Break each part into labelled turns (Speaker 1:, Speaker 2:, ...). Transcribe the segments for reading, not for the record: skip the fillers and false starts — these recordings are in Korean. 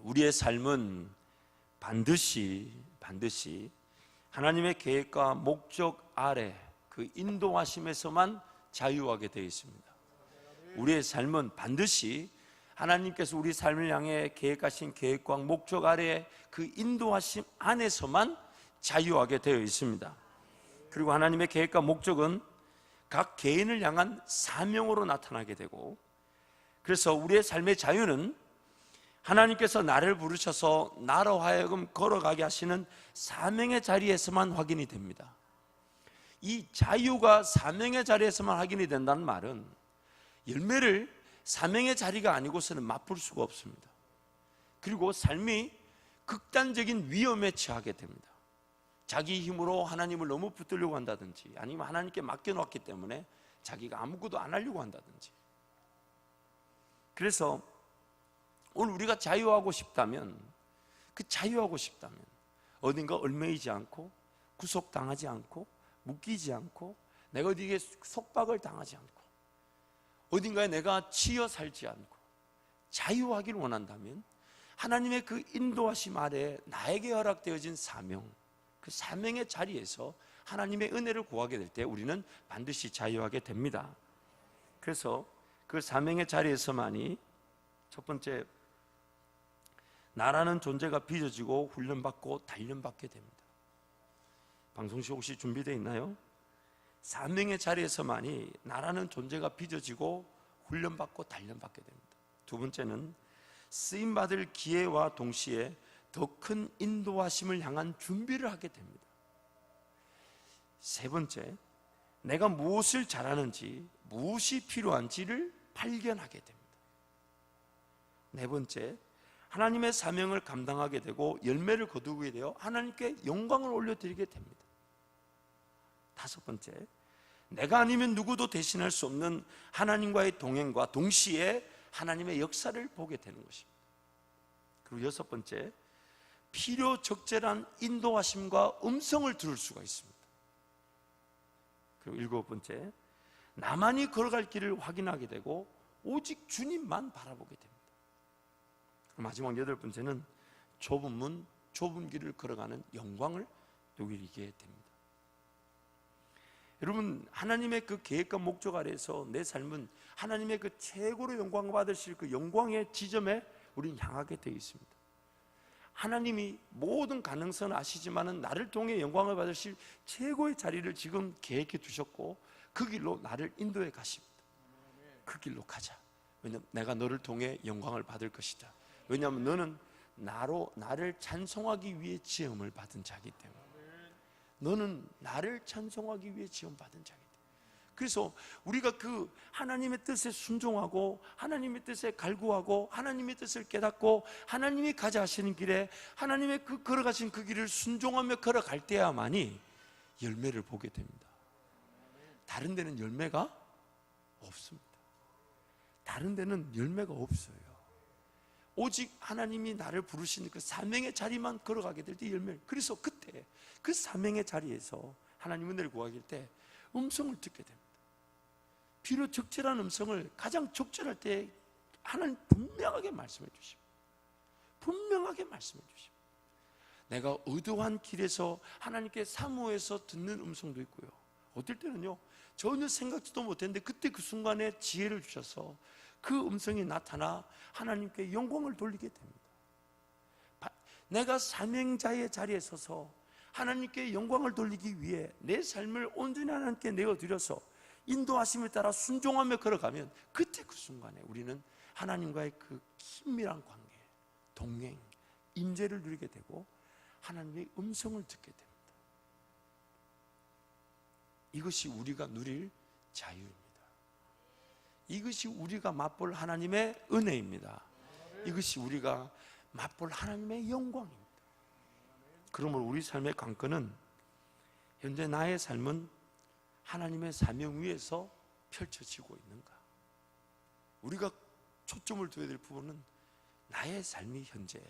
Speaker 1: 우리의 삶은 반드시 하나님의 계획과 목적 아래 그 인도하심에서만 자유하게 되어 있습니다. 우리의 삶은 반드시 하나님께서 우리 삶을 향해 계획하신 계획과 목적 아래 그 인도하심 안에서만 자유하게 되어 있습니다. 그리고 하나님의 계획과 목적은 각 개인을 향한 사명으로 나타나게 되고, 그래서 우리의 삶의 자유는 하나님께서 나를 부르셔서 나로 하여금 걸어가게 하시는 사명의 자리에서만 확인이 됩니다. 이 자유가 사명의 자리에서만 확인이 된다는 말은 열매를 사명의 자리가 아니고서는 맛볼 수가 없습니다. 그리고 삶이 극단적인 위험에 처하게 됩니다. 자기 힘으로 하나님을 너무 붙들려고 한다든지, 아니면 하나님께 맡겨놓았기 때문에 자기가 아무것도 안 하려고 한다든지. 그래서 오늘 우리가 자유하고 싶다면, 어딘가 얽매이지 않고, 구속당하지 않고, 묶이지 않고, 내가 어디에 속박을 당하지 않고, 어딘가에 내가 치여 살지 않고 자유하기를 원한다면, 하나님의 그 인도하심 아래 나에게 허락되어진 사명, 그 사명의 자리에서 하나님의 은혜를 구하게 될 때 우리는 반드시 자유하게 됩니다. 그래서 그 사명의 자리에서만이 첫 번째, 나라는 존재가 빚어지고 훈련받고 단련받게 됩니다. 방송시 혹시 준비되어 있나요? 사명의 자리에서만이 나라는 존재가 빚어지고 훈련받고 단련받게 됩니다. 두 번째는 쓰임받을 기회와 동시에 더 큰 인도하심을 향한 준비를 하게 됩니다. 세 번째, 내가 무엇을 잘하는지, 무엇이 필요한지를 발견하게 됩니다. 네 번째, 하나님의 사명을 감당하게 되고 열매를 거두게 되어 하나님께 영광을 올려드리게 됩니다. 다섯 번째, 내가 아니면 누구도 대신할 수 없는 하나님과의 동행과 동시에 하나님의 역사를 보게 되는 것입니다. 그리고 여섯 번째, 필요 적절한 인도하심과 음성을 들을 수가 있습니다. 그리고 일곱 번째, 나만이 걸어갈 길을 확인하게 되고 오직 주님만 바라보게 됩니다. 마지막 여덟 번째는 좁은 문, 좁은 길을 걸어가는 영광을 누리게 됩니다. 여러분, 하나님의 그 계획과 목적 아래에서 내 삶은 하나님의 그 최고로 영광을 받으실 그 영광의 지점에 우리는 향하게 되어 있습니다. 하나님이 모든 가능성을 아시지만은 나를 통해 영광을 받으실 최고의 자리를 지금 계획해 두셨고, 그 길로 나를 인도해 가십니다. 그 길로 가자. 왜냐하면 내가 너를 통해 영광을 받을 것이다. 왜냐하면 너는 나를 찬송하기 위해 지음을 받은 자이기 때문에. 너는 나를 찬송하기 위해 지음받은 자이기 때문에. 그래서 우리가 그 하나님의 뜻에 순종하고 하나님의 뜻에 갈구하고 하나님의 뜻을 깨닫고 하나님이 가자 하시는 길에 하나님의 그 걸어가신 그 길을 순종하며 걸어갈 때야만이 열매를 보게 됩니다. 다른 데는 열매가 없습니다. 다른 데는 열매가 없어요. 오직 하나님이 나를 부르신 그 사명의 자리만 걸어가게 될 때 열매를. 그래서 그때 그 사명의 자리에서 하나님 은혜를 구하길 때 음성을 듣게 됩니다. 필요 적절한 음성을 가장 적절할 때 하나님 분명하게 말씀해 주십니다. 분명하게 말씀해 주십니다. 내가 의도한 길에서 하나님께 사모해서 듣는 음성도 있고요, 어떨 때는요 전혀 생각지도 못했는데 그때 그 순간에 지혜를 주셔서 그 음성이 나타나 하나님께 영광을 돌리게 됩니다. 내가 사명자의 자리에 서서 하나님께 영광을 돌리기 위해 내 삶을 온전히 하나님께 내어드려서 인도하심에 따라 순종하며 걸어가면 그때 그 순간에 우리는 하나님과의 그 긴밀한 관계, 동행, 임재를 누리게 되고 하나님의 음성을 듣게 됩니다. 이것이 우리가 누릴 자유입니다. 이것이 우리가 맛볼 하나님의 은혜입니다. 이것이 우리가 맛볼 하나님의 영광입니다. 그러므로 우리 삶의 관건은 현재 나의 삶은 하나님의 사명 위에서 펼쳐지고 있는가? 우리가 초점을 둬야 될 부분은 나의 삶이 현재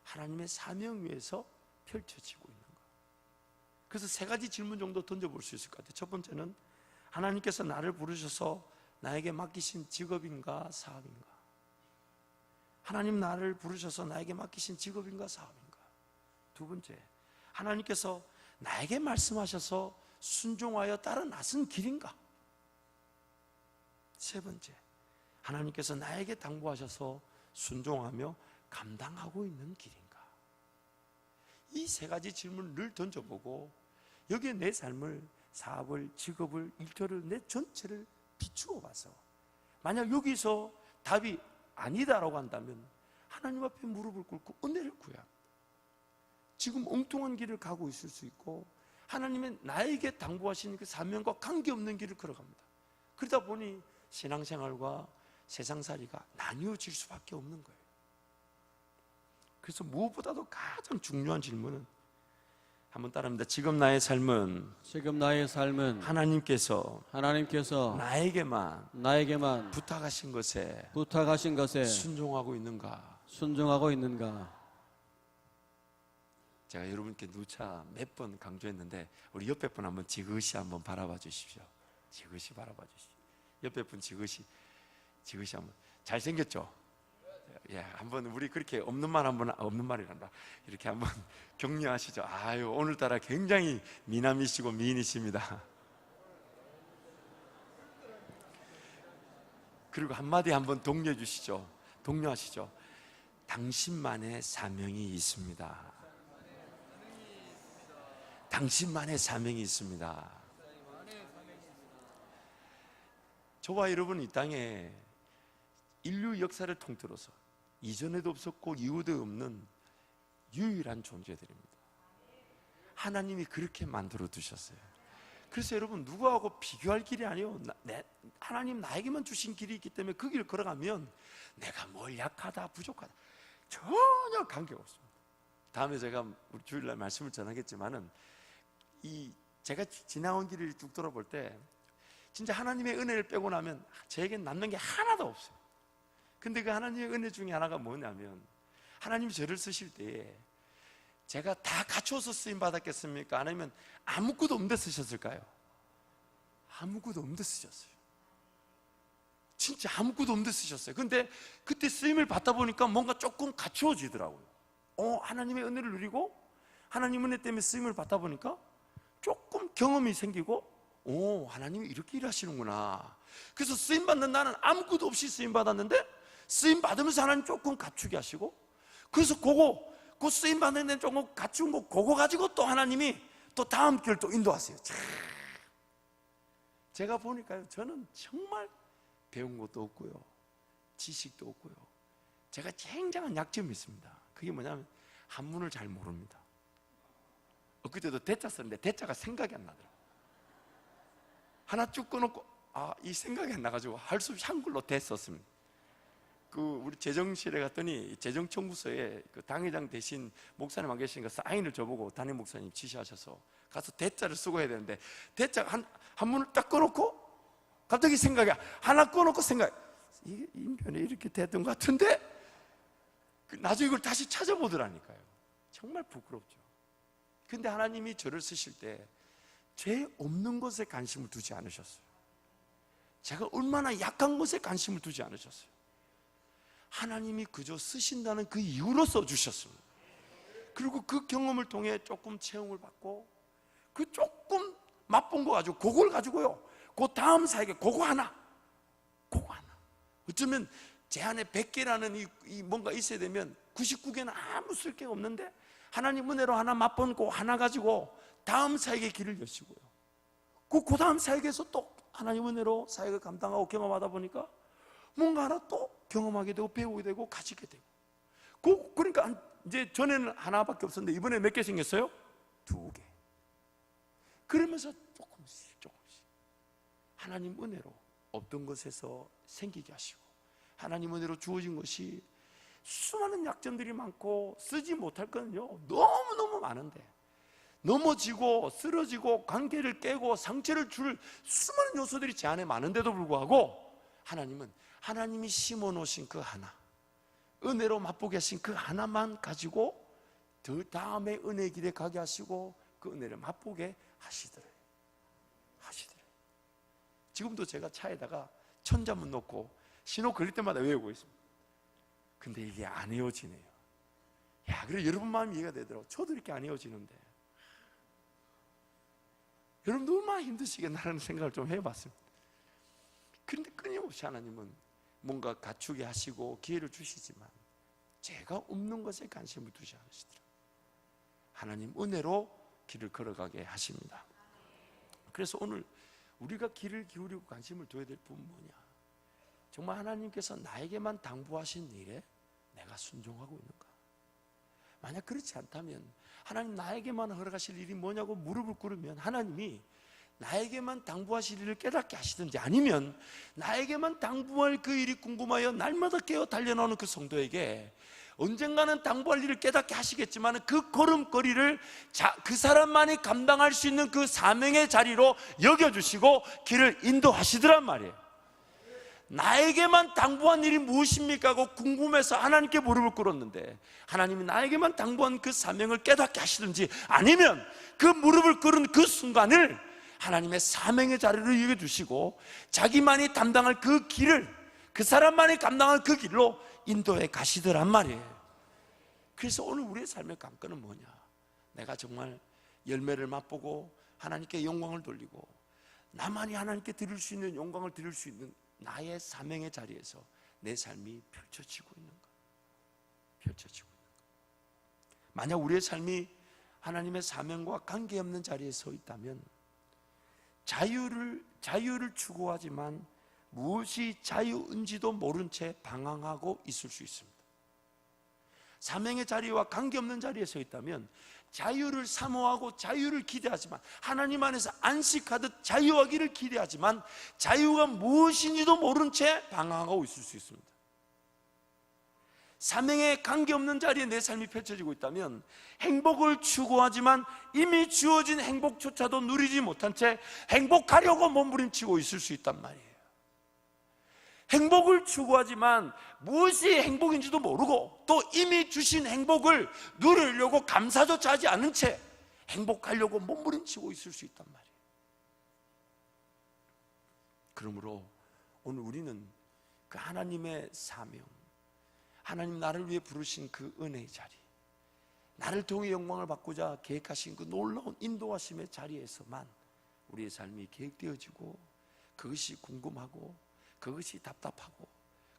Speaker 1: 하나님의 사명 위에서 펼쳐지고 있는가? 그래서 세 가지 질문 정도 던져볼 수 있을 것 같아요. 첫 번째는 하나님께서 나를 부르셔서 나에게 맡기신 직업인가 사업인가? 하나님 나를 부르셔서 나에게 맡기신 직업인가 사업인가? 두 번째, 하나님께서 나에게 말씀하셔서 순종하여 따라 나선 길인가? 세 번째, 하나님께서 나에게 당부하셔서 순종하며 감당하고 있는 길인가? 이 세 가지 질문을 늘 던져보고 여기에 내 삶을, 사업을, 직업을, 일터를, 내 전체를 비추어 봐서 만약 여기서 답이 아니다라고 한다면 하나님 앞에 무릎을 꿇고 은혜를 구해야 합니다. 지금 엉뚱한 길을 가고 있을 수 있고 하나님의 나에게 당부하시는 그 사명과 관계없는 길을 걸어갑니다. 그러다 보니 신앙생활과 세상살이가 나뉘어질 수밖에 없는 거예요. 그래서 무엇보다도 가장 중요한 질문은, 한번 따라합니다. 지금 나의 삶은 하나님께서 나에게만 부탁하신 것에 순종하고 있는가? 제가 여러분께 누차 몇 번 강조했는데 우리 옆에 분 한번 지그시 한번 바라봐 주십시오. 지그시 바라봐 주십시오. 옆에 분 지그시 한번. 잘생겼죠? 예, 한번 우리 그렇게 없는 말이란다. 이렇게 한번 격려하시죠. 아유, 오늘따라 굉장히 미남이시고 미인이십니다. 그리고 한마디 한번 독려해 주시죠. 독려하시죠. 당신만의 사명이 있습니다. 당신만의 사명이 있습니다. 저와 여러분은 이 땅에 인류 역사를 통틀어서 이전에도 없었고 이후도 없는 유일한 존재들입니다. 하나님이 그렇게 만들어 두셨어요. 그래서 여러분, 누구하고 비교할 길이 아니에요. 하나님 나에게만 주신 길이 있기 때문에 그 길을 걸어가면 내가 뭘 약하다 부족하다 전혀 관계가 없습니다. 다음에 제가 우리 주일날 말씀을 전하겠지만은 제가 지나온 길을 쭉 돌아볼 때 진짜 하나님의 은혜를 빼고 나면 저에겐 남는 게 하나도 없어요. 근데 그 하나님의 은혜 중에 하나가 뭐냐면, 하나님이 저를 쓰실 때에 제가 다 갖춰서 쓰임 받았겠습니까? 아니면 아무것도 없는데 쓰셨을까요? 아무것도 없는데 쓰셨어요. 진짜 아무것도 없는데 쓰셨어요. 근데 그때 쓰임을 받다 보니까 뭔가 조금 갖추어지더라고요. 하나님의 은혜를 누리고 하나님 은혜 때문에 쓰임을 받다 보니까 조금 경험이 생기고, 하나님이 이렇게 일하시는구나. 그래서 쓰임 받는 나는 아무것도 없이 쓰임 받았는데 쓰임 받으면서 하나님 조금 갖추게 하시고, 그래서 그 쓰임 받는 데는 조금 갖춘 거 그거 가지고 또 하나님이 또 다음 길을 또 인도하세요. 참. 제가 보니까요, 저는 정말 배운 것도 없고요, 지식도 없고요, 제가 굉장한 약점이 있습니다. 그게 뭐냐면 한문을 잘 모릅니다. 그때도 대자 썼는데 대자가 생각이 안 나더라고요. 하나 쭉 꺼놓고 이 생각이 안 나가지고 할 수 없이 한글로 대 썼습니다. 우리 재정실에 갔더니 재정청구서에 그 당회장 대신 목사님 안 계시니까 사인을 줘보고 담임 목사님 지시하셔서 가서 대자를 쓰고 해야 되는데, 대자가 한문을 딱 꺼놓고 갑자기 생각이 하나 꺼놓고 이게 인변에 이렇게 됐던 것 같은데 나중에 이걸 다시 찾아보더라니까요. 정말 부끄럽죠. 근데 하나님이 저를 쓰실 때 죄 없는 것에 관심을 두지 않으셨어요. 제가 얼마나 약한 것에 관심을 두지 않으셨어요. 하나님이 그저 쓰신다는 그 이유로 써주셨습니다. 그리고 그 경험을 통해 조금 체험을 받고 그 조금 맛본 거 가지고 그걸 가지고요, 그 다음 사역에 그거 하나 어쩌면 제 안에 100개라는 이 뭔가 있어야 되면 99개는 아무 쓸 게 없는데 하나님 은혜로 하나 맛본 거 하나 가지고 다음 사역의 길을 여시고요, 그 다음 사역에서 또 하나님 은혜로 사역을 감당하고 경험하다 보니까 뭔가 하나 또 경험하게 되고 배우게 되고 가지게 되고, 그러니까 이제 전에는 하나밖에 없었는데 이번에 몇 개 생겼어요? 2개. 그러면서 조금씩 하나님 은혜로 없던 것에서 생기게 하시고, 하나님 은혜로 주어진 것이 수많은 약점들이 많고 쓰지 못할 거는요 너무너무 많은데, 넘어지고 쓰러지고 관계를 깨고 상처를 줄 수많은 요소들이 제 안에 많은데도 불구하고 하나님은 하나님이 심어놓으신 그 하나, 은혜로 맛보게 하신 그 하나만 가지고 그 다음에 은혜의 길에 가게 하시고 그 은혜를 맛보게 하시더래요. 지금도 제가 차에다가 천자문 놓고 신호 걸릴 때마다 외우고 있습니다. 근데 이게 안 헤어지네요. 야, 그래 여러분 마음이 이해가 되더라고. 저도 이렇게 안 헤어지는데 여러분도 얼마나 힘드시겠나라는 생각을 좀 해봤습니다. 그런데 끊임없이 하나님은 뭔가 갖추게 하시고 기회를 주시지만 제가 없는 것에 관심을 두지 않으시더라고요. 하나님 은혜로 길을 걸어가게 하십니다. 그래서 오늘 우리가 길을 기울이고 관심을 둬야 될 부분은 뭐냐? 정말 하나님께서 나에게만 당부하신 일에 내가 순종하고 있는가? 만약 그렇지 않다면 하나님 나에게만 허락하실 일이 뭐냐고 무릎을 꿇으면 하나님이 나에게만 당부하실 일을 깨닫게 하시든지, 아니면 나에게만 당부할 그 일이 궁금하여 날마다 깨어 달려나오는 그 성도에게 언젠가는 당부할 일을 깨닫게 하시겠지만 그 걸음걸이를 그 사람만이 감당할 수 있는 그 사명의 자리로 여겨주시고 길을 인도하시더란 말이에요. 나에게만 당부한 일이 무엇입니까 하고 궁금해서 하나님께 무릎을 꿇었는데 하나님이 나에게만 당부한 그 사명을 깨닫게 하시든지, 아니면 그 무릎을 꿇은 그 순간을 하나님의 사명의 자리로 여겨주시고 자기만이 담당할 그 길을, 그 사람만이 감당할 그 길로 인도해 가시더란 말이에요. 그래서 오늘 우리의 삶의 관건은 뭐냐? 내가 정말 열매를 맛보고 하나님께 영광을 돌리고 나만이 하나님께 드릴 수 있는 영광을 드릴 수 있는 나의 사명의 자리에서 내 삶이 펼쳐지고 있는가? 펼쳐지고 있는가? 만약 우리의 삶이 하나님의 사명과 관계없는 자리에 서 있다면 자유를 추구하지만 무엇이 자유인지도 모른 채 방황하고 있을 수 있습니다. 사명의 자리와 관계없는 자리에 서 있다면 자유를 사모하고 자유를 기대하지만, 하나님 안에서 안식하듯 자유하기를 기대하지만 자유가 무엇인지도 모른 채 방황하고 있을 수 있습니다. 사명에 관계없는 자리에 내 삶이 펼쳐지고 있다면 행복을 추구하지만 이미 주어진 행복조차도 누리지 못한 채 행복하려고 몸부림치고 있을 수 있단 말이에요. 행복을 추구하지만 무엇이 행복인지도 모르고 또 이미 주신 행복을 누리려고 감사조차 하지 않은 채 행복하려고 몸부림치고 있을 수 있단 말이에요. 그러므로 오늘 우리는 그 하나님의 사명, 하나님 나를 위해 부르신 그 은혜의 자리, 나를 통해 영광을 받고자 계획하신 그 놀라운 인도하심의 자리에서만 우리의 삶이 계획되어지고, 그것이 궁금하고 그것이 답답하고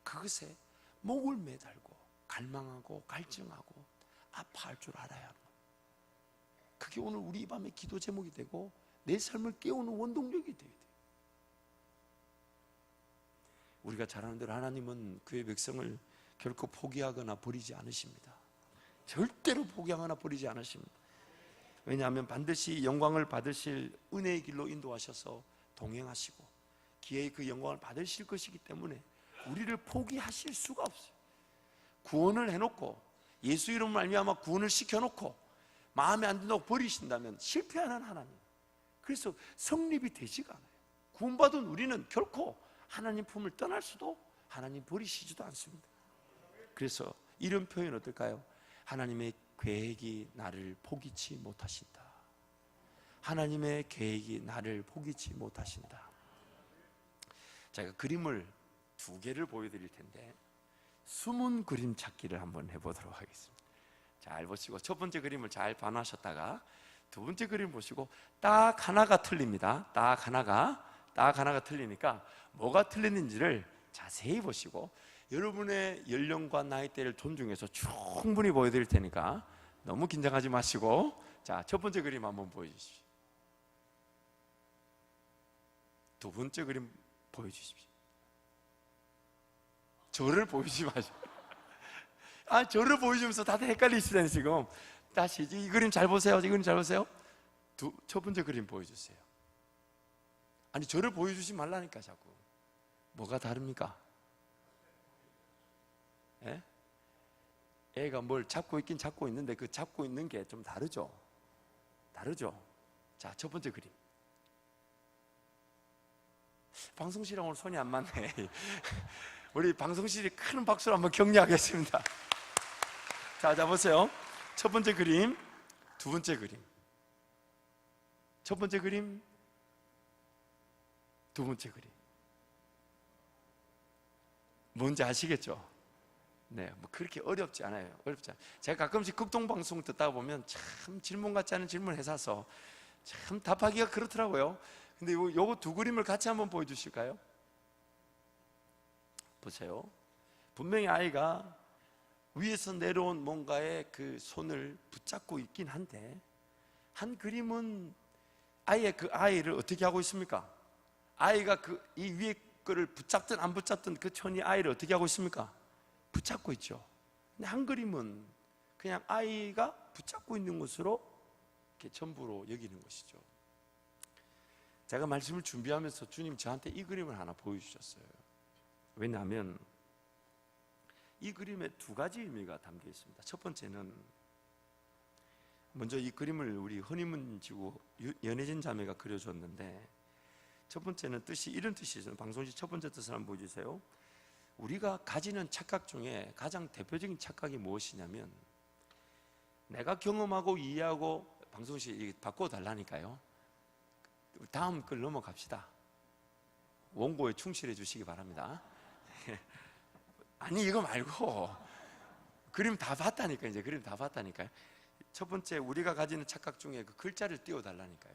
Speaker 1: 그것에 목을 매달고 갈망하고 갈증하고 아파할 줄 알아야 합니다. 그게 오늘 우리 이 밤의 기도 제목이 되고 내 삶을 깨우는 원동력이 되어야 돼요. 우리가 잘 아는 대로 하나님은 그의 백성을 결코 포기하거나 버리지 않으십니다. 절대로 포기하거나 버리지 않으십니다. 왜냐하면 반드시 영광을 받으실 은혜의 길로 인도하셔서 동행하시고 기회의 그 영광을 받으실 것이기 때문에 우리를 포기하실 수가 없어요. 구원을 해놓고 예수 이름으로 말미암아 구원을 시켜놓고 마음에 안 든다고 버리신다면 실패하는 하나님, 그래서 성립이 되지가 않아요. 구원받은 우리는 결코 하나님 품을 떠날 수도, 하나님 버리시지도 않습니다. 그래서 이런 표현 어떨까요? 하나님의 계획이 나를 포기치 못하신다. 하나님의 계획이 나를 포기치 못하신다. 제가 그림을 2개를 보여드릴 텐데 숨은 그림 찾기를 한번 해보도록 하겠습니다. 잘 보시고 첫 번째 그림을 잘 반하셨다가 두 번째 그림 보시고 딱 하나가 틀립니다. 딱 하나가 틀리니까 뭐가 틀렸는지를 자세히 보시고 여러분의 연령과 나이대를 존중해서 충분히 보여드릴 테니까 너무 긴장하지 마시고, 자, 첫 번째 그림 한번 보여주십시오. 두 번째 그림 보여주십시오. 저를 보이지 마시고. 저를 보여주면서 다들 헷갈리시잖아요 지금. 다시 이 그림 잘 보세요. 이 그림 잘 보세요. 첫 번째 그림 보여주세요. 아니 저를 보여주지 말라니까 자꾸. 뭐가 다릅니까? 예? 애가 뭘 잡고 있긴 잡고 있는데 그 잡고 있는 게 좀 다르죠? 자, 첫 번째 그림. 방송실이랑 오늘 손이 안 맞네. 우리 방송실이 큰 박수로 한번 격려하겠습니다. 자 보세요. 첫 번째 그림, 두 번째 그림. 첫 번째 그림, 두 번째 그림. 뭔지 아시겠죠? 네, 뭐 그렇게 어렵지 않아요. 어렵지 않아요. 제가 가끔씩 극동방송 듣다 보면 참 질문 같지 않은 질문을 해서 참 답하기가 그렇더라고요. 근데 요거 두 그림을 같이 한번 보여주실까요? 보세요. 분명히 아이가 위에서 내려온 뭔가에 그 손을 붙잡고 있긴 한데, 한 그림은 아예 그 아이를 어떻게 하고 있습니까? 아이가 그 이 위에 거를 붙잡든 안 붙잡든 그 손이 아이를 어떻게 하고 있습니까? 붙잡고 있죠. 근데 한 그림은 그냥 아이가 붙잡고 있는 것으로 이렇게 전부로 여기는 것이죠. 제가 말씀을 준비하면서 주님 저한테 이 그림을 하나 보여주셨어요. 왜냐하면 이 그림에 두 가지 의미가 담겨 있습니다. 첫 번째는, 먼저 이 그림을 우리 허니문 지구 연혜진 자매가 그려줬는데, 첫 번째는 뜻이 이런 뜻이죠. 방송시 첫 번째 뜻을 한번 보여주세요. 우리가 가지는 착각 중에 가장 대표적인 착각이 무엇이냐면, 내가 경험하고 이해하고, 방송시 바꿔달라니까요. 다음 걸 넘어갑시다. 원고에 충실해 주시기 바랍니다. 아니, 이거 말고 그림 다 봤다니까. 이제 그림 다 봤다니까요. 첫 번째, 우리가 가지는 착각 중에 그 글자를 띄워달라니까요.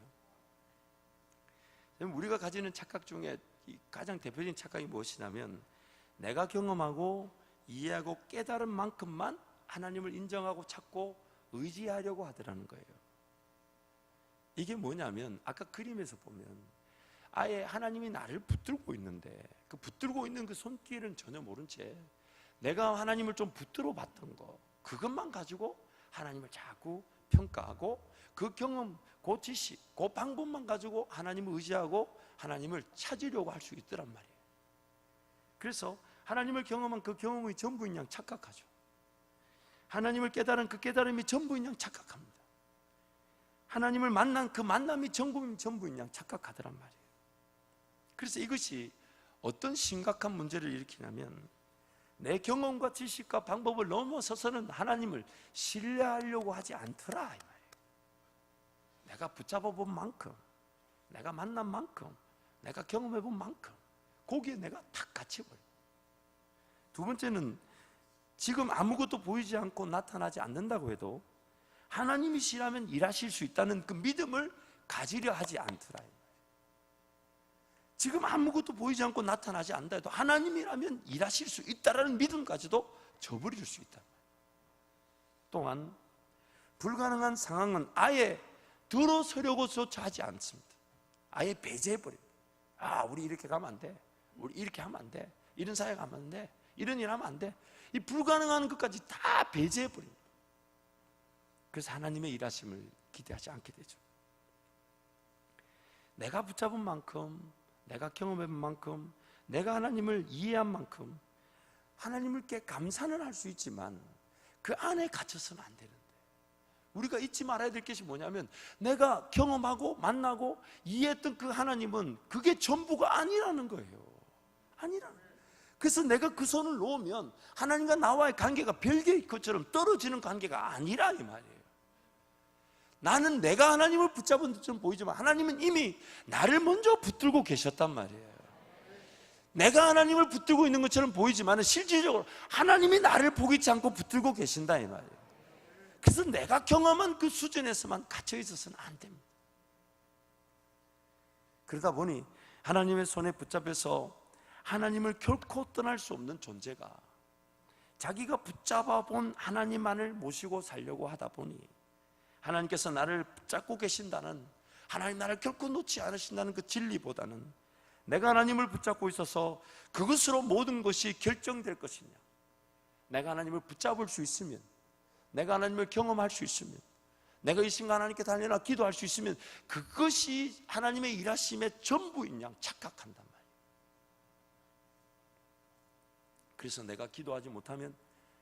Speaker 1: 우리가 가지는 착각 중에 가장 대표적인 착각이 무엇이냐면, 내가 경험하고 이해하고 깨달은 만큼만 하나님을 인정하고 찾고 의지하려고 하더라는 거예요. 이게 뭐냐면, 아까 그림에서 보면 아예 하나님이 나를 붙들고 있는데, 그 붙들고 있는 그 손길은 전혀 모른 채 내가 하나님을 좀 붙들어 봤던 거, 그것만 가지고 하나님을 자꾸 평가하고, 그 경험, 그 지식, 그 방법만 가지고 하나님을 의지하고 하나님을 찾으려고 할 수 있더란 말이에요. 그래서 하나님을 경험한 그 경험이 전부인 양 착각하죠. 하나님을 깨달은 그 깨달음이 전부인 양 착각합니다. 하나님을 만난 그 만남이 전부인 양 착각하더란 말이에요. 그래서 이것이 어떤 심각한 문제를 일으키냐면, 내 경험과 지식과 방법을 넘어서서는 하나님을 신뢰하려고 하지 않더라, 이 말이에요. 내가 붙잡아 본 만큼, 내가 만난 만큼, 내가 경험해 본 만큼, 거기에 내가 탁 갇혀버려요. 두 번째는, 지금 아무것도 보이지 않고 나타나지 않는다고 해도 하나님이시라면 일하실 수 있다는 그 믿음을 가지려 하지 않더라. 지금 아무것도 보이지 않고 나타나지 않는다 해도 하나님이라면 일하실 수 있다는 믿음까지도 저버릴 수 있다. 또한 불가능한 상황은 아예 들어서려고조차 하지 않습니다. 아예 배제해버립니다. 아, 우리 이렇게 가면 안 돼. 우리 이렇게 하면 안 돼. 이런 사회 가면 안 돼. 이런 일 하면 안 돼. 이 불가능한 것까지 다 배제해버립니다. 그래서 하나님의 일하심을 기대하지 않게 되죠. 내가 붙잡은 만큼, 내가 경험해본 만큼, 내가 하나님을 이해한 만큼 하나님을 꽤 감사는 할 수 있지만 그 안에 갇혀서는 안 되는데, 우리가 잊지 말아야 될 것이 뭐냐면, 내가 경험하고 만나고 이해했던 그 하나님은 그게 전부가 아니라는 거예요. 아니라는 거예요. 그래서 내가 그 손을 놓으면 하나님과 나와의 관계가 별개의 것처럼 떨어지는 관계가 아니라 이 말이에요. 나는 내가 하나님을 붙잡은 듯처럼 보이지만 하나님은 이미 나를 먼저 붙들고 계셨단 말이에요. 내가 하나님을 붙들고 있는 것처럼 보이지만 실질적으로 하나님이 나를 포기치 않고 붙들고 계신다 이 말이에요. 그래서 내가 경험한 그 수준에서만 갇혀 있어서는 안 됩니다. 그러다 보니 하나님의 손에 붙잡혀서 하나님을 결코 떠날 수 없는 존재가 자기가 붙잡아 본 하나님만을 모시고 살려고 하다 보니, 하나님께서 나를 붙잡고 계신다는, 하나님 나를 결코 놓지 않으신다는 그 진리보다는 내가 하나님을 붙잡고 있어서 그것으로 모든 것이 결정될 것이냐, 내가 하나님을 붙잡을 수 있으면, 내가 하나님을 경험할 수 있으면, 내가 이 순간 하나님께 달려나 기도할 수 있으면 그것이 하나님의 일하심의 전부인 양 착각한단 말이에요. 그래서 내가 기도하지 못하면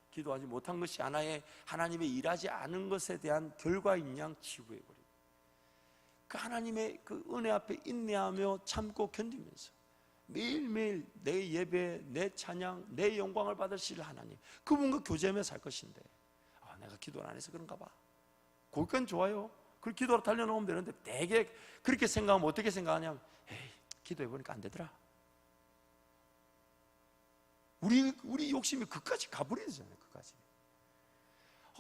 Speaker 1: 기도하지 못한 것이 하나의 하나님의 일하지 않은 것에 대한 결과인 양 치부해버립니다. 그 하나님의 그 은혜 앞에 인내하며 참고 견디면서 매일매일 내 예배, 내 찬양, 내 영광을 받으실 하나님, 그분과 교제하며 살 것인데, 아, 내가 기도를 안 해서 그런가 봐. 그건 좋아요. 그 기도로 달려나오면 되는데, 되게 그렇게 생각하면 어떻게 생각하냐면, 에이, 기도해보니까 안 되더라. 우리 욕심이 그까지 가버려야 되잖아요. 그까지.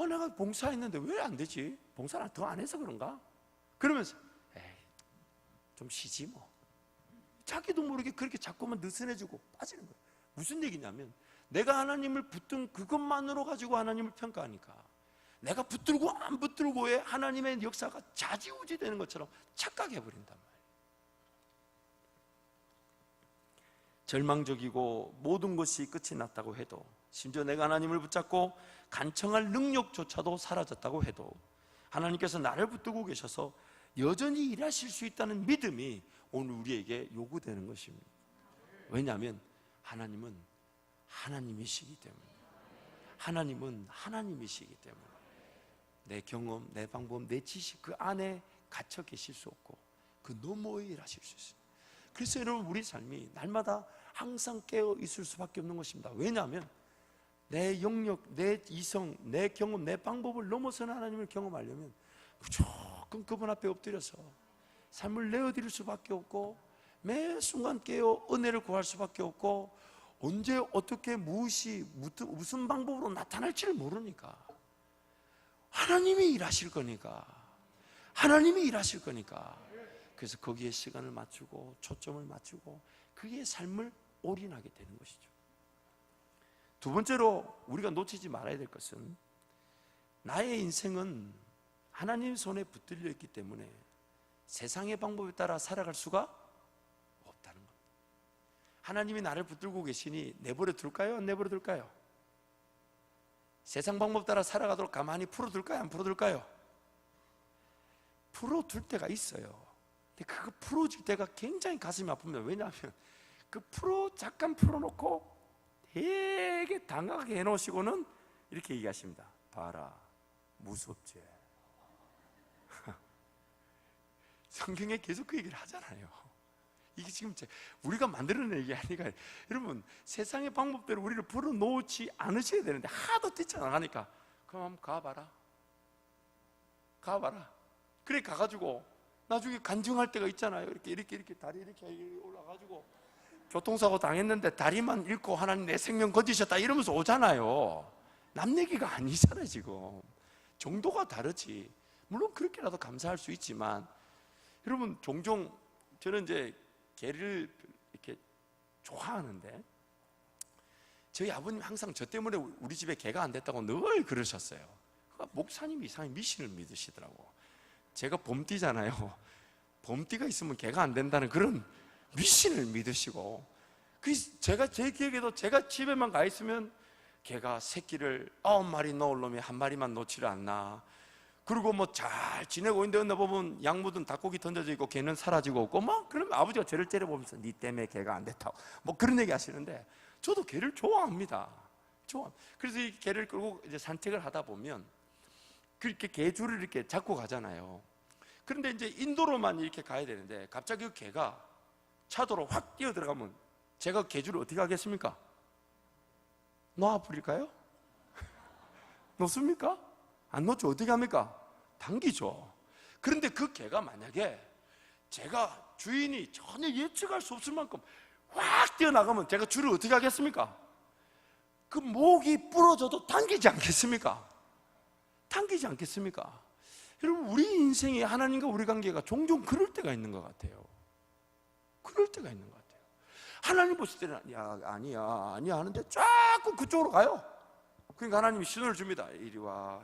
Speaker 1: 내가 봉사했는데 왜 안 되지? 봉사를 더 안 해서 그런가? 그러면서 에이, 좀 쉬지 뭐. 자기도 모르게 그렇게 자꾸만 느슨해지고 빠지는 거예요. 무슨 얘기냐면 내가 하나님을 붙든 그것만으로 가지고 하나님을 평가하니까 내가 붙들고 안 붙들고의 하나님의 역사가 좌지우지 되는 것처럼 착각해 버린단 말이에요. 절망적이고 모든 것이 끝이 났다고 해도, 심지어 내가 하나님을 붙잡고 간청할 능력조차도 사라졌다고 해도 하나님께서 나를 붙들고 계셔서 여전히 일하실 수 있다는 믿음이 오늘 우리에게 요구되는 것입니다. 왜냐하면 하나님은 하나님이시기 때문에, 하나님은 하나님이시기 때문에 내 경험, 내 방법, 내 지식 그 안에 갇혀 계실 수 없고 그 너머에 일하실 수 있습니다. 그래서 여러분, 우리 삶이 날마다 항상 깨어 있을 수밖에 없는 것입니다. 왜냐하면 내 영역, 내 이성, 내 경험, 내 방법을 넘어서는 하나님을 경험하려면 무조건 그분 앞에 엎드려서 삶을 내어드릴 수밖에 없고, 매 순간 깨어 은혜를 구할 수밖에 없고, 언제 어떻게 무엇이 무슨 방법으로 나타날지를 모르니까, 하나님이 일하실 거니까, 하나님이 일하실 거니까, 그래서 거기에 시간을 맞추고 초점을 맞추고 그게 삶을 올인하게 되는 것이죠. 두 번째로 우리가 놓치지 말아야 될 것은, 나의 인생은 하나님 손에 붙들려 있기 때문에 세상의 방법에 따라 살아갈 수가 없다는 겁니다. 하나님이 나를 붙들고 계시니 내버려 둘까요? 안 내버려 둘까요? 세상 방법 따라 살아가도록 가만히 풀어둘까요? 안 풀어둘까요? 풀어둘 때가 있어요. 근데 그거 풀어질 때가 굉장히 가슴이 아픕니다. 왜냐하면 잠깐 풀어놓고 되게 당하게 해놓으시고는 이렇게 얘기하십니다. 봐라, 무섭지? 성경에 계속 그 얘기를 하잖아요. 이게 지금 우리가 만들어낸 얘기 아니까, 여러분, 세상의 방법대로 우리를 풀어놓지 않으셔야 되는데 하도 뛰쳐나가니까 그럼 가봐라, 그래 가가지고 나중에 간증할 때가 있잖아요. 이렇게 다리 이렇게 올라가지고 교통사고 당했는데 다리만 잃고 하나님 내 생명 건지셨다 이러면서 오잖아요. 남 얘기가 아니잖아요. 지금 정도가 다르지. 물론 그렇게라도 감사할 수 있지만, 여러분, 종종 저는 이제 개를 이렇게 좋아하는데, 저희 아버님 항상 저 때문에 우리 집에 개가 안 됐다고 늘 그러셨어요. 목사님이 이상하게 미신을 믿으시더라고. 제가 봄띠잖아요. 봄띠가 있으면 개가 안 된다는 그런 미신을 믿으시고, 그래서 제 기억에도 제가 집에만 가 있으면 개가 새끼를 9마리 놓을 놈이 1마리만 놓지를 않나, 그리고 뭐 잘 지내고 있는데 어느 보면 양 묻은 닭고기 던져져 있고 개는 사라지고 없고, 막 그러면 아버지가 저를 째려보면서 니 때문에 개가 안 됐다고 뭐 그런 얘기 하시는데, 저도 개를 좋아합니다. 그래서 이 개를 끌고 이제 산책을 하다 보면 그렇게 개줄을 이렇게 잡고 가잖아요. 그런데 이제 인도로만 이렇게 가야 되는데 갑자기 그 개가 차도로 확 뛰어 들어가면 제가 개줄을 어떻게 하겠습니까? 놓아버릴까요? 놓습니까? 안 놓죠. 어떻게 합니까? 당기죠. 그런데 그 개가 만약에 제가 주인이 전혀 예측할 수 없을 만큼 확 뛰어나가면 제가 줄을 어떻게 하겠습니까? 그 목이 부러져도 당기지 않겠습니까? 당기지 않겠습니까? 여러분, 우리 인생에 하나님과 우리 관계가 종종 그럴 때가 있는 것 같아요. 그럴 때가 있는 것 같아요. 하나님 보실 때는 아니야 하는데 자꾸 그쪽으로 가요. 그러니까 하나님이 신호를 줍니다. 이리 와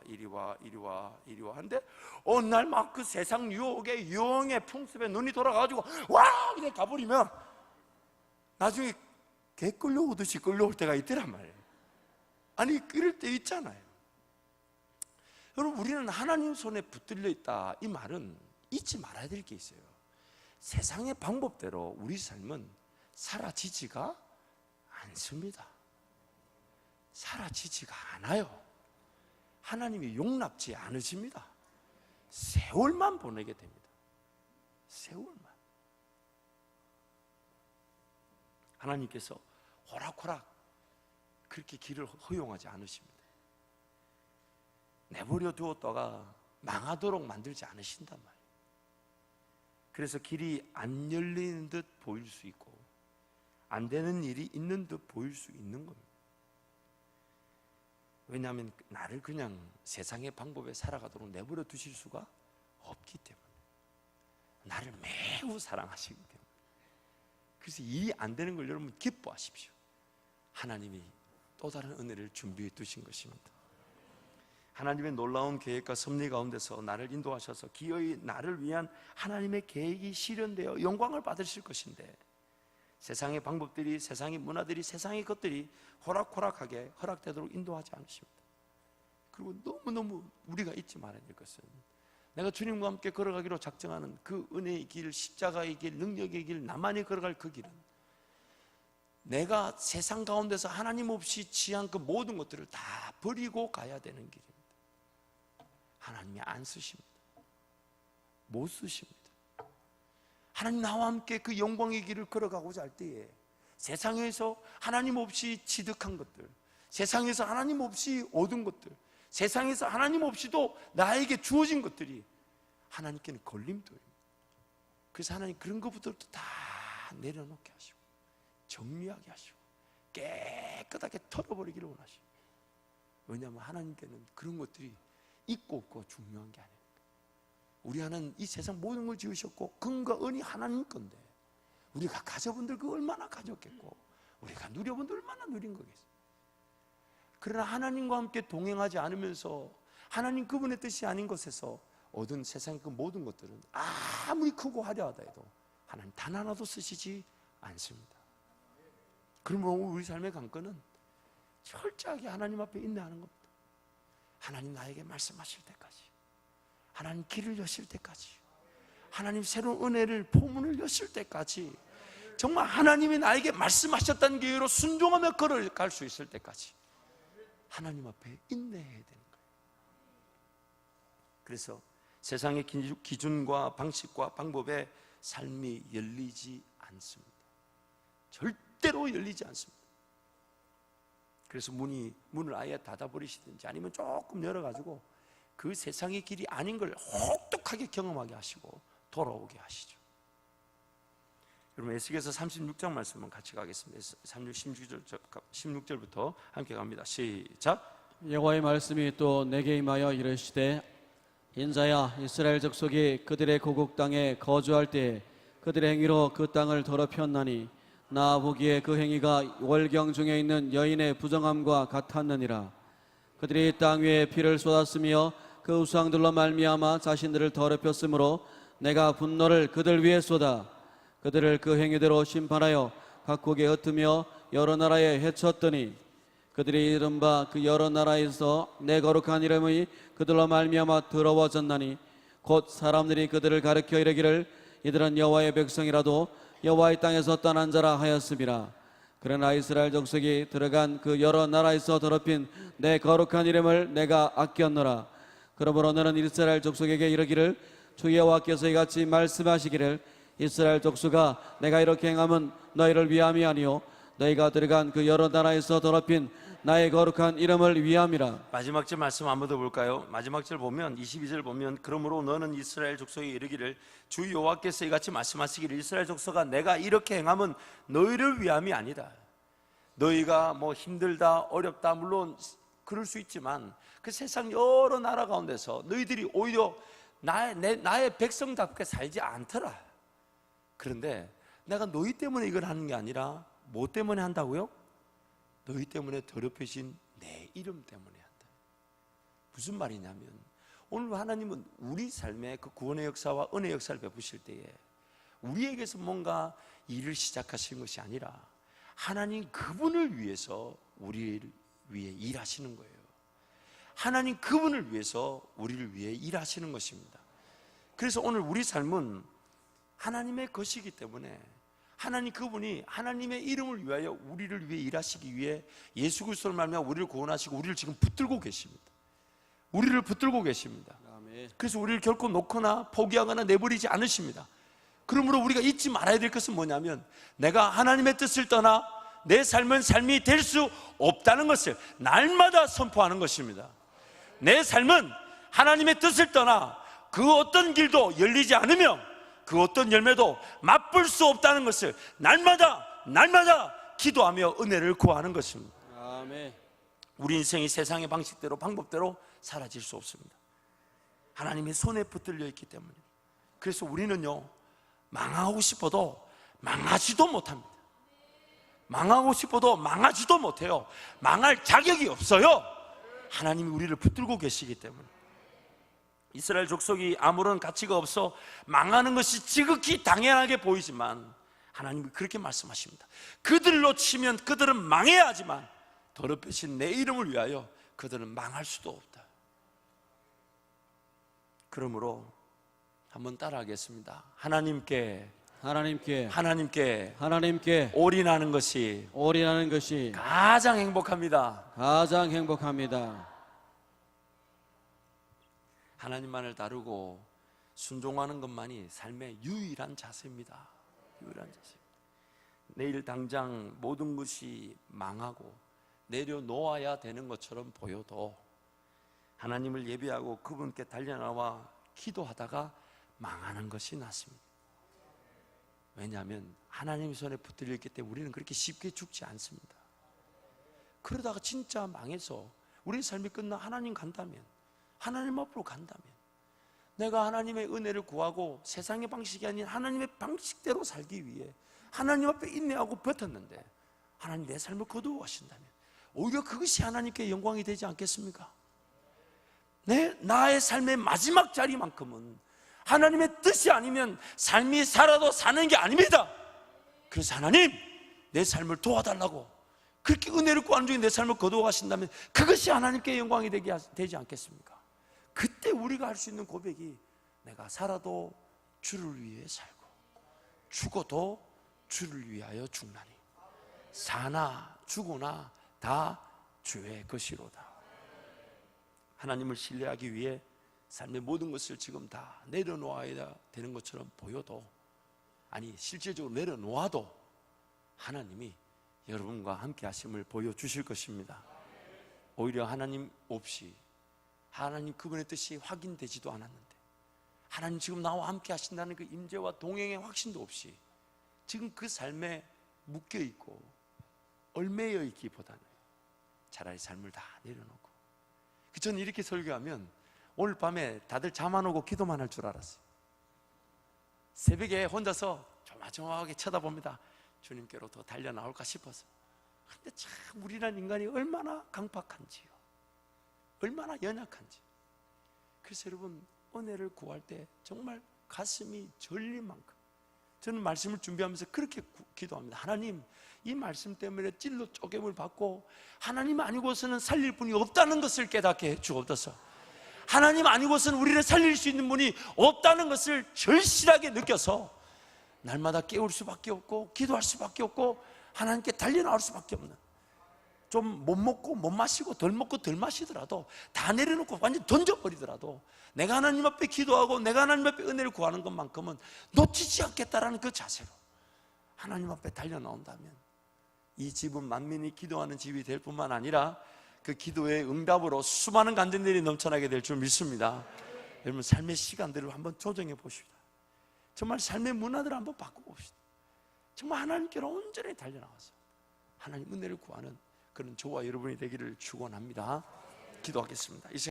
Speaker 1: 하는데 어느 날 막 그 세상 유혹에 유흥의 풍습에 눈이 돌아가지고 와 그냥 가버리면 나중에 개 끌려오듯이 끌려올 때가 있더란 말이에요. 아니, 그럴 때 있잖아요. 여러분, 우리는 하나님 손에 붙들려 있다, 이 말은 잊지 말아야 될 게 있어요. 세상의 방법대로 우리 삶은 사라지지가 않습니다. 사라지지가 않아요. 하나님이 용납지 않으십니다. 세월만 보내게 됩니다. 세월만. 하나님께서 호락호락 그렇게 길을 허용하지 않으십니다. 내버려 두었다가 망하도록 만들지 않으신단 말이에요. 그래서 길이 안 열리는 듯 보일 수 있고 안 되는 일이 있는 듯 보일 수 있는 겁니다. 왜냐하면 나를 그냥 세상의 방법에 살아가도록 내버려 두실 수가 없기 때문에, 나를 매우 사랑하시기 때문에. 그래서 일이 안 되는 걸 여러분 기뻐하십시오. 하나님이 또 다른 은혜를 준비해 두신 것입니다. 하나님의 놀라운 계획과 섭리 가운데서 나를 인도하셔서 기어이 나를 위한 하나님의 계획이 실현되어 영광을 받으실 것인데, 세상의 방법들이, 세상의 문화들이, 세상의 것들이 호락호락하게 허락되도록 인도하지 않으십니다. 그리고 너무너무 우리가 잊지 말아야 될 것은, 내가 주님과 함께 걸어가기로 작정하는 그 은혜의 길, 십자가의 길, 능력의 길, 나만이 걸어갈 그 길은 내가 세상 가운데서 하나님 없이 취한 그 모든 것들을 다 버리고 가야 되는 길입니다. 하나님이 안 쓰십니다. 못 쓰십니다. 하나님 나와 함께 그 영광의 길을 걸어가고자 할 때에 세상에서 하나님 없이 취득한 것들, 세상에서 하나님 없이 얻은 것들, 세상에서 하나님 없이도 나에게 주어진 것들이 하나님께는 걸림돌입니다. 그래서 하나님 그런 것부터 다 내려놓게 하시고 정리하게 하시고 깨끗하게 털어버리기를 원하시고, 왜냐하면 하나님께는 그런 것들이 있고 없고 중요한 게 아닙니다. 우리 하나님 이 세상 모든 걸 지으셨고 근과 은이 하나님 건데, 우리가 가져본들 그 얼마나 가졌겠고 우리가 누려본들 얼마나 누린 거겠어요. 그러나 하나님과 함께 동행하지 않으면서 하나님 그분의 뜻이 아닌 것에서 얻은 세상 그 모든 것들은 아무리 크고 화려하다 해도 하나님 단 하나도 쓰시지 않습니다. 그러면 우리 삶의 관건은 철저하게 하나님 앞에 인내하는 겁니다. 하나님 나에게 말씀하실 때까지, 하나님 길을 여실 때까지, 하나님 새로운 은혜를 포문을 여실 때까지, 정말 하나님이 나에게 말씀하셨다는 계획으로 순종하며 걸어갈 수 있을 때까지 하나님 앞에 인내해야 되는 거예요. 그래서 세상의 기준과 방식과 방법에 삶이 열리지 않습니다. 절대로 열리지 않습니다. 그래서 문을 아예 닫아버리시든지 아니면 조금 열어가지고 그 세상의 길이 아닌 걸 혹독하게 경험하게 하시고 돌아오게 하시죠. 여러분, 에스겔서 36장 말씀은 같이 가겠습니다. 16절부터 함께 갑니다. 시작.
Speaker 2: 여호와의 말씀이 또 내게 임하여 이르시되, 인자야, 이스라엘 족속이 그들의 고국 땅에 거주할 때에 그들의 행위로 그 땅을 더럽혔나니 나 보기에 그 행위가 월경 중에 있는 여인의 부정함과 같았느니라. 그들이 땅 위에 피를 쏟았으며 그 우상들로 말미암아 자신들을 더럽혔으므로 내가 분노를 그들 위에 쏟아 그들을 그 행위대로 심판하여 각국에 흩으며 여러 나라에 해쳤더니, 그들이 이른바 그 여러 나라에서 내 거룩한 이름이 그들로 말미암아 더러워졌나니 곧 사람들이 그들을 가르쳐 이르기를 이들은 여호와의 백성이라도 여호와의 땅에서 떠난 자라 하였음이라. 그러나 이스라엘 족속이 들어간 그 여러 나라에서 더럽힌 내 거룩한 이름을 내가 아꼈노라. 그러므로 너는 이스라엘 족속에게 이르기를, 주 여호와께서 이같이 말씀하시기를, 이스라엘 족속아, 내가 이렇게 행함은 너희를 위함이 아니요 너희가 들어간 그 여러 나라에서 더럽힌 나의 거룩한 이름을 위함이라.
Speaker 1: 마지막 절 말씀 한번 더 볼까요? 마지막 절 보면 22절 보면, 그러므로 너는 이스라엘 족속에 이르기를, 주 여호와께서 이같이 말씀하시기를, 이스라엘 족속아, 내가 이렇게 행함은 너희를 위함이 아니다. 너희가 뭐 힘들다 어렵다 물론 그럴 수 있지만 그 세상 여러 나라 가운데서 너희들이 오히려 나의 백성답게 살지 않더라. 그런데 내가 너희 때문에 이걸 하는 게 아니라 뭐 때문에 한다고요? 너희 때문에 더럽혀진 내 이름 때문에 한다. 무슨 말이냐면, 오늘 하나님은 우리 삶에 그 구원의 역사와 은혜의 역사를 베푸실 때에 우리에게서 뭔가 일을 시작하시는 것이 아니라 하나님 그분을 위해서 우리를 위해 일하시는 거예요. 하나님 그분을 위해서 우리를 위해 일하시는 것입니다. 그래서 오늘 우리 삶은 하나님의 것이기 때문에 하나님 그분이 하나님의 이름을 위하여 우리를 위해 일하시기 위해 예수 그리스도를 말미암아 우리를 구원하시고 우리를 지금 붙들고 계십니다. 우리를 붙들고 계십니다. 그래서 우리를 결코 놓거나 포기하거나 내버리지 않으십니다. 그러므로 우리가 잊지 말아야 될 것은 뭐냐면, 내가 하나님의 뜻을 떠나 내 삶은 삶이 될 수 없다는 것을 날마다 선포하는 것입니다. 내 삶은 하나님의 뜻을 떠나 그 어떤 길도 열리지 않으며 그 어떤 열매도 맛볼 수 없다는 것을 날마다 기도하며 은혜를 구하는 것입니다.
Speaker 2: 아멘.
Speaker 1: 우리 인생이 세상의 방식대로 방법대로 사라질 수 없습니다. 하나님의 손에 붙들려 있기 때문에. 그래서 우리는요, 망하고 싶어도 망하지도 못합니다. 망하고 싶어도 망하지도 못해요. 망할 자격이 없어요. 하나님이 우리를 붙들고 계시기 때문에. 이스라엘 족속이 아무런 가치가 없어 망하는 것이 지극히 당연하게 보이지만 하나님이 그렇게 말씀하십니다. 그들로 치면 그들은 망해야 하지만 더럽혀진 내 이름을 위하여 그들은 망할 수도 없다. 그러므로 한번 따라하겠습니다. 하나님께 올인하는 것이 가장 행복합니다.
Speaker 2: 가장 행복합니다.
Speaker 1: 하나님만을 다루고 순종하는 것만이 삶의 유일한 자세입니다. 유일한 자세. 내일 당장 모든 것이 망하고 내려놓아야 되는 것처럼 보여도 하나님을 예배하고 그분께 달려나와 기도하다가 망하는 것이 낫습니다. 왜냐하면 하나님의 손에 붙들려 있기 때문에 우리는 그렇게 쉽게 죽지 않습니다. 그러다가 진짜 망해서 우리 삶이 끝나 하나님 간다면, 하나님 앞으로 간다면, 내가 하나님의 은혜를 구하고 세상의 방식이 아닌 하나님의 방식대로 살기 위해 하나님 앞에 인내하고 버텼는데 하나님 내 삶을 거두어가신다면 오히려 그것이 하나님께 영광이 되지 않겠습니까? 나의 삶의 마지막 자리만큼은 하나님의 뜻이 아니면 삶이 살아도 사는 게 아닙니다. 그래서 하나님, 내 삶을 도와달라고 그렇게 은혜를 구하는 중에 내 삶을 거두어 가신다면 그것이 하나님께 영광이 되지 않겠습니까? 그때 우리가 할 수 있는 고백이 내가 살아도 주를 위해 살고 죽어도 주를 위하여 죽나니 사나 죽으나 다 주의 것이로다. 하나님을 신뢰하기 위해 삶의 모든 것을 지금 다 내려놓아야 되는 것처럼 보여도, 아니 실질적으로 내려놓아도 하나님이 여러분과 함께 하심을 보여주실 것입니다. 오히려 하나님 없이, 하나님 그분의 뜻이 확인되지도 않았는데 하나님 지금 나와 함께 하신다는 그 임재와 동행의 확신도 없이 지금 그 삶에 묶여있고 얽매여 있기보다는 차라리 삶을 다 내려놓고, 저는 이렇게 설교하면 오늘 밤에 다들 잠 안 오고 기도만 할 줄 알았어요. 새벽에 혼자서 조마조마하게 쳐다봅니다. 주님께로 더 달려나올까 싶어서. 근데 참 우리란 인간이 얼마나 강팍한지요, 얼마나 연약한지. 그래서 여러분, 은혜를 구할 때 정말 가슴이 절릴 만큼 저는 말씀을 준비하면서 그렇게 기도합니다. 하나님, 이 말씀 때문에 찔러 쪼개물 받고 하나님 아니고서는 살릴 분이 없다는 것을 깨닫게 해 주옵소서. 하나님 아니고서는 우리를 살릴 수 있는 분이 없다는 것을 절실하게 느껴서 날마다 깨울 수밖에 없고 기도할 수밖에 없고 하나님께 달려나올 수밖에 없는, 좀 못 먹고 못 마시고 덜 먹고 덜 마시더라도 다 내려놓고 완전히 던져버리더라도 내가 하나님 앞에 기도하고 내가 하나님 앞에 은혜를 구하는 것만큼은 놓치지 않겠다라는 그 자세로 하나님 앞에 달려나온다면 이 집은 만민이 기도하는 집이 될 뿐만 아니라 그 기도의 응답으로 수많은 간증들이 넘쳐나게 될 줄 믿습니다. 여러분, 삶의 시간들을 한번 조정해 보십시다. 정말 삶의 문화들을 한번 바꿔봅시다. 정말 하나님께로 온전히 달려나와서 하나님 은혜를 구하는 그런 저와 여러분이 되기를 축원합니다. 기도하겠습니다.